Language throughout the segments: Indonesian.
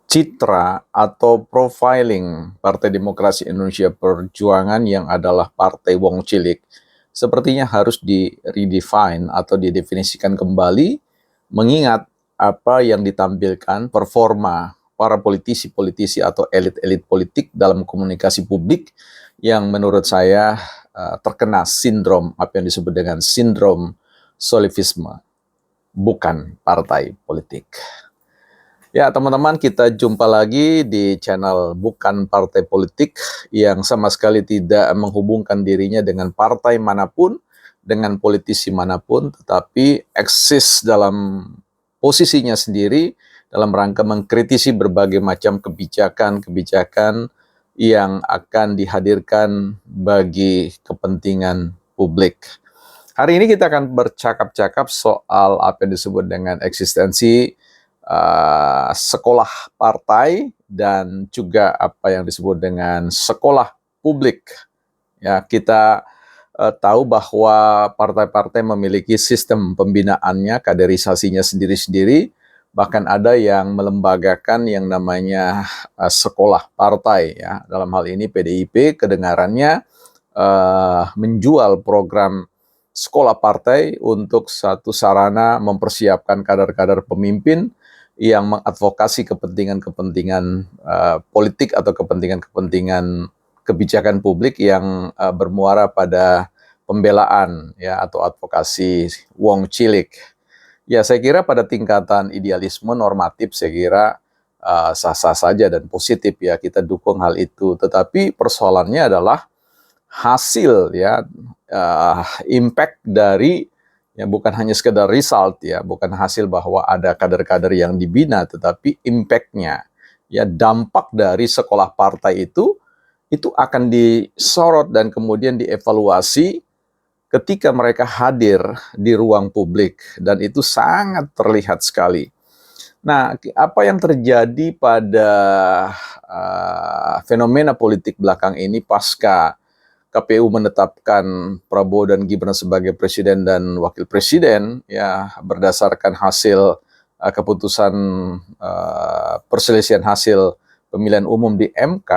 citra atau profiling Partai Demokrasi Indonesia Perjuangan yang adalah partai wong cilik sepertinya harus di-redefine atau didefinisikan kembali, mengingat apa yang ditampilkan performa para politisi-politisi atau elit-elit politik dalam komunikasi publik yang menurut saya terkena sindrom apa yang disebut dengan sindrom solipsisme, bukan partai politik. Ya, teman-teman, kita jumpa lagi di channel Bukan Partai Politik yang sama sekali tidak menghubungkan dirinya dengan partai manapun, dengan politisi manapun, tetapi eksis dalam posisinya sendiri dalam rangka mengkritisi berbagai macam kebijakan-kebijakan yang akan dihadirkan bagi kepentingan publik. Hari ini kita akan bercakap-cakap soal apa yang disebut dengan eksistensi sekolah partai dan juga apa yang disebut dengan sekolah publik. Ya, kita tahu bahwa partai-partai memiliki sistem pembinaannya, kaderisasinya sendiri-sendiri, bahkan ada yang melembagakan yang namanya sekolah partai. Ya, dalam hal ini PDIP kedengarannya menjual program sekolah partai untuk satu sarana mempersiapkan kader-kader pemimpin yang mengadvokasi kepentingan-kepentingan politik atau kepentingan-kepentingan kebijakan publik yang bermuara pada pembelaan ya atau advokasi wong cilik. Ya, saya kira pada tingkatan idealisme normatif saya kira sah-sah saja dan positif ya, kita dukung hal itu. Tetapi persoalannya adalah hasil ya, impact dari ya, bukan hanya sekedar result ya, bukan hasil bahwa ada kader-kader yang dibina, tetapi impact-nya ya, dampak dari sekolah partai itu akan disorot dan kemudian dievaluasi ketika mereka hadir di ruang publik, dan itu sangat terlihat sekali. Nah, apa yang terjadi pada fenomena politik belakang ini pasca KPU menetapkan Prabowo dan Gibran sebagai presiden dan wakil presiden ya berdasarkan hasil keputusan perselisihan hasil pemilihan umum di MK,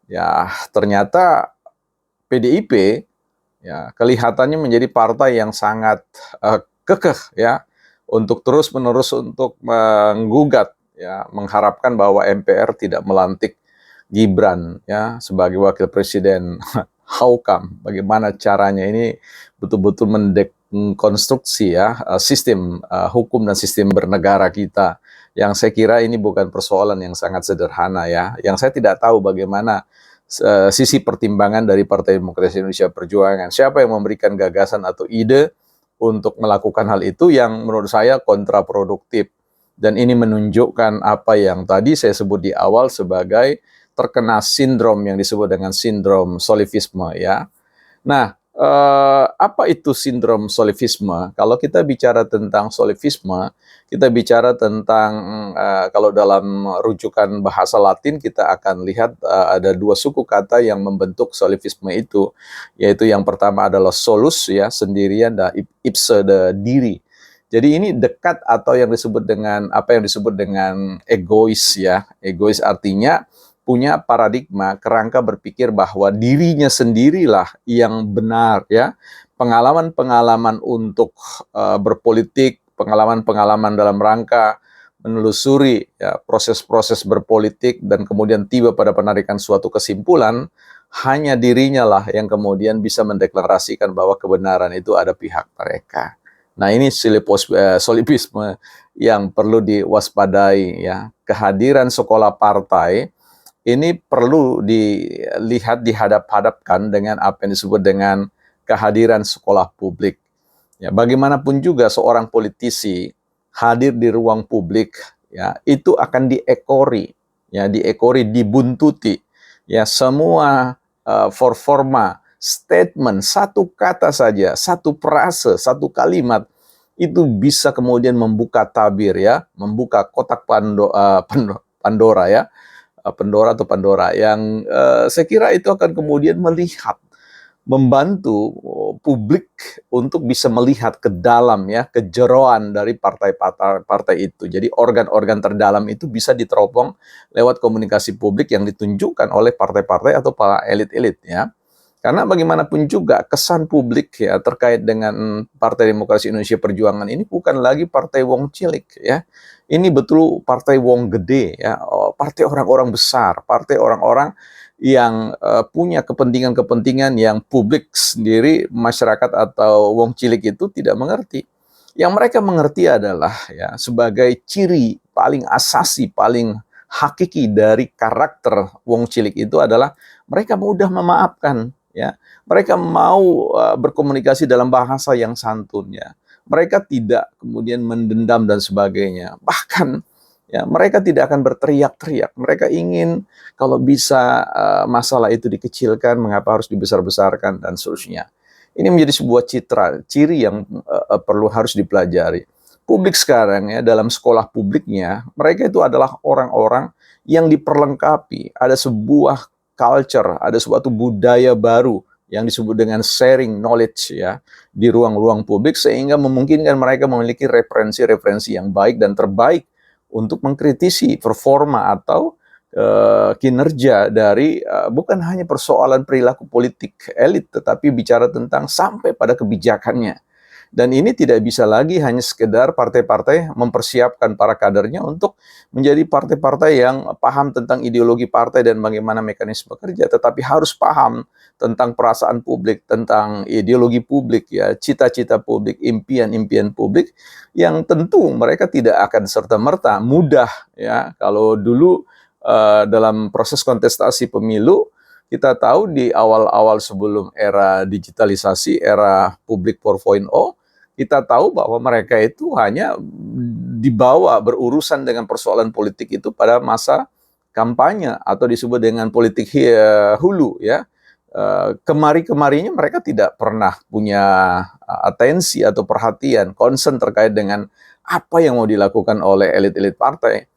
ya ternyata PDIP ya kelihatannya menjadi partai yang sangat kekeh ya untuk terus-menerus untuk menggugat ya, mengharapkan bahwa MPR tidak melantik Gibran ya sebagai wakil presiden. How come? Bagaimana caranya? Ini betul-betul mengkonstruksi ya sistem hukum dan sistem bernegara kita, yang saya kira ini bukan persoalan yang sangat sederhana ya. Yang saya tidak tahu bagaimana sisi pertimbangan dari Partai Demokrasi Indonesia Perjuangan. Siapa yang memberikan gagasan atau ide untuk melakukan hal itu yang menurut saya kontraproduktif. Dan ini menunjukkan apa yang tadi saya sebut di awal sebagai terkena sindrom yang disebut dengan sindrom solipsisme ya. Nah, apa itu sindrom solipsisme? Kalau kita bicara tentang solipsisme, kita bicara tentang kalau dalam rujukan bahasa Latin kita akan lihat ada dua suku kata yang membentuk solipsisme itu, yaitu yang pertama adalah solus ya, sendirian, dan ipse, diri. Jadi ini dekat atau yang disebut dengan apa yang disebut dengan egois ya. Egois artinya punya paradigma, kerangka berpikir bahwa dirinya sendirilah yang benar ya. Pengalaman-pengalaman untuk berpolitik, pengalaman-pengalaman dalam rangka menelusuri ya, proses-proses berpolitik dan kemudian tiba pada penarikan suatu kesimpulan, hanya dirinya lah yang kemudian bisa mendeklarasikan bahwa kebenaran itu ada pihak mereka. Nah, ini solipsisme yang perlu diwaspadai ya. Kehadiran sekolah partai ini perlu dilihat dihadap-hadapkan dengan apa yang disebut dengan kehadiran sekolah publik. Ya, bagaimanapun juga seorang politisi hadir di ruang publik, ya itu akan diekori, ya dibuntuti, ya semua performa, statement, satu kata saja, satu frase, satu kalimat itu bisa kemudian membuka tabir ya, membuka kotak Pandora ya. Pandora yang saya kira itu akan kemudian melihat membantu publik untuk bisa melihat ke dalam ya, kejeroan dari partai-partai itu. Jadi organ-organ terdalam itu bisa diteropong lewat komunikasi publik yang ditunjukkan oleh partai-partai atau para elit-elit ya. Karena bagaimanapun juga kesan publik ya terkait dengan Partai Demokrasi Indonesia Perjuangan ini bukan lagi partai wong cilik ya. Ini betul partai wong gede ya, partai orang-orang besar, partai orang-orang yang punya kepentingan-kepentingan yang publik sendiri masyarakat atau wong cilik itu tidak mengerti. Yang mereka mengerti adalah ya sebagai ciri paling asasi, paling hakiki dari karakter wong cilik itu adalah mereka mudah memaafkan ya. Mereka mau berkomunikasi dalam bahasa yang santun ya. Mereka tidak kemudian mendendam dan sebagainya. Bahkan ya mereka tidak akan berteriak-teriak. Mereka ingin kalau bisa masalah itu dikecilkan, mengapa harus dibesar-besarkan dan seterusnya. Ini menjadi sebuah ciri yang harus dipelajari. Publik sekarang ya dalam sekolah publiknya, mereka itu adalah orang-orang yang diperlengkapi. Ada sebuah culture, ada suatu budaya baru yang disebut dengan sharing knowledge ya di ruang-ruang publik sehingga memungkinkan mereka memiliki referensi-referensi yang baik dan terbaik untuk mengkritisi performa atau kinerja dari bukan hanya persoalan perilaku politik elit, tetapi bicara tentang sampai pada kebijakannya. Dan ini tidak bisa lagi hanya sekedar partai-partai mempersiapkan para kadernya untuk menjadi partai-partai yang paham tentang ideologi partai dan bagaimana mekanisme kerja, tetapi harus paham tentang perasaan publik, tentang ideologi publik, ya, cita-cita publik, impian-impian publik, yang tentu mereka tidak akan serta-merta mudah. Ya, kalau dulu dalam proses kontestasi pemilu, kita tahu di awal-awal sebelum era digitalisasi, era publik 4.0, kita tahu bahwa mereka itu hanya dibawa berurusan dengan persoalan politik itu pada masa kampanye atau disebut dengan politik hulu ya. Kemari-kemarinya mereka tidak pernah punya atensi atau perhatian, concern terkait dengan apa yang mau dilakukan oleh elit-elit partai.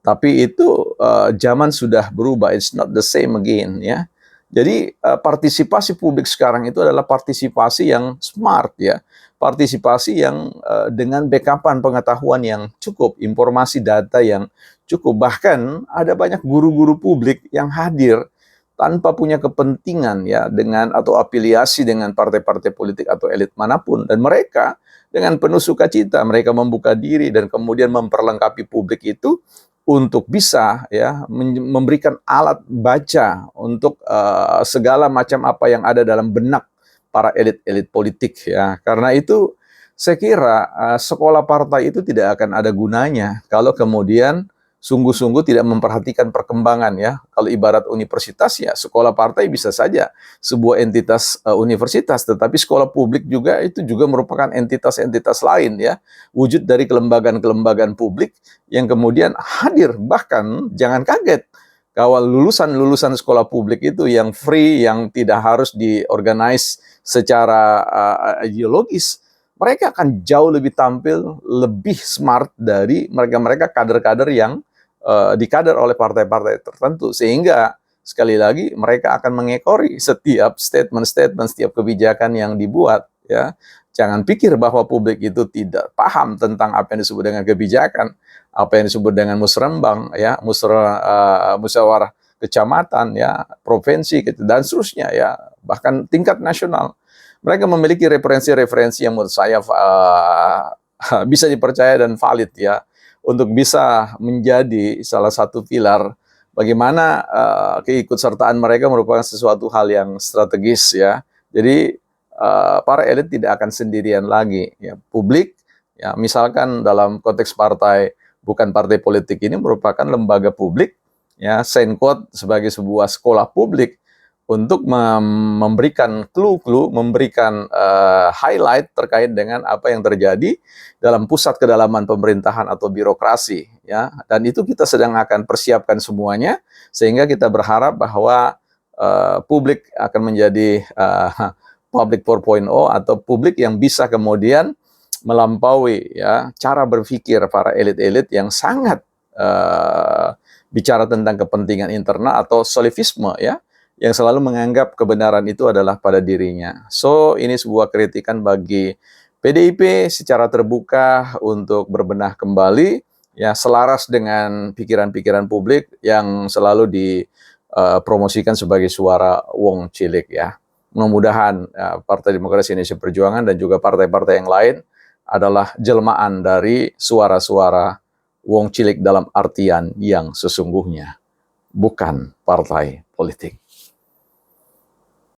Tapi itu zaman sudah berubah, it's not the same again ya. Jadi partisipasi publik sekarang itu adalah partisipasi yang smart ya, partisipasi yang dengan backupan pengetahuan yang cukup, informasi data yang cukup. Bahkan ada banyak guru-guru publik yang hadir tanpa punya kepentingan ya dengan atau afiliasi dengan partai-partai politik atau elit manapun, dan mereka dengan penuh sukacita mereka membuka diri dan kemudian memperlengkapi publik itu untuk bisa ya memberikan alat baca untuk segala macam apa yang ada dalam benak para elit-elit politik ya. Karena itu saya kira sekolah partai itu tidak akan ada gunanya kalau kemudian sungguh-sungguh tidak memperhatikan perkembangan ya. Kalau ibarat universitas ya sekolah partai bisa saja sebuah entitas universitas, tetapi sekolah publik juga itu juga merupakan entitas-entitas lain ya. Wujud dari kelembagaan-kelembagaan publik yang kemudian hadir. Bahkan jangan kaget kalau lulusan-lulusan sekolah publik itu yang free, yang tidak harus diorganize secara ideologis, mereka akan jauh lebih tampil, lebih smart dari mereka-mereka kader-kader yang dikader oleh partai-partai tertentu. Sehingga sekali lagi mereka akan mengekori setiap statement-statement, setiap kebijakan yang dibuat. Ya, jangan pikir bahwa publik itu tidak paham tentang apa yang disebut dengan kebijakan, apa yang disebut dengan musrembang, ya, musyawarah kecamatan, ya, provinsi, dan seterusnya, ya, bahkan tingkat nasional. Mereka memiliki referensi-referensi yang menurut saya bisa dipercaya dan valid ya, untuk bisa menjadi salah satu pilar bagaimana keikutsertaan mereka merupakan sesuatu hal yang strategis ya. Jadi para elit tidak akan sendirian lagi ya. Publik ya, misalkan dalam konteks partai, bukan partai politik, ini merupakan lembaga publik ya, Senkot sebagai sebuah sekolah publik untuk memberikan clue-clue, memberikan highlight terkait dengan apa yang terjadi dalam pusat kedalaman pemerintahan atau birokrasi ya. Dan itu kita sedang akan persiapkan semuanya sehingga kita berharap bahwa publik akan menjadi public 4.0 atau publik yang bisa kemudian melampaui ya cara berpikir para elit-elit yang sangat bicara tentang kepentingan internal atau solipsisme ya, yang selalu menganggap kebenaran itu adalah pada dirinya. So, ini sebuah kritikan bagi PDIP secara terbuka untuk berbenah kembali, ya selaras dengan pikiran-pikiran publik yang selalu dipromosikan sebagai suara wong cilik ya. Mudah-mudahan Partai Demokrasi Indonesia Perjuangan dan juga partai-partai yang lain adalah jelmaan dari suara-suara wong cilik dalam artian yang sesungguhnya, bukan partai politik.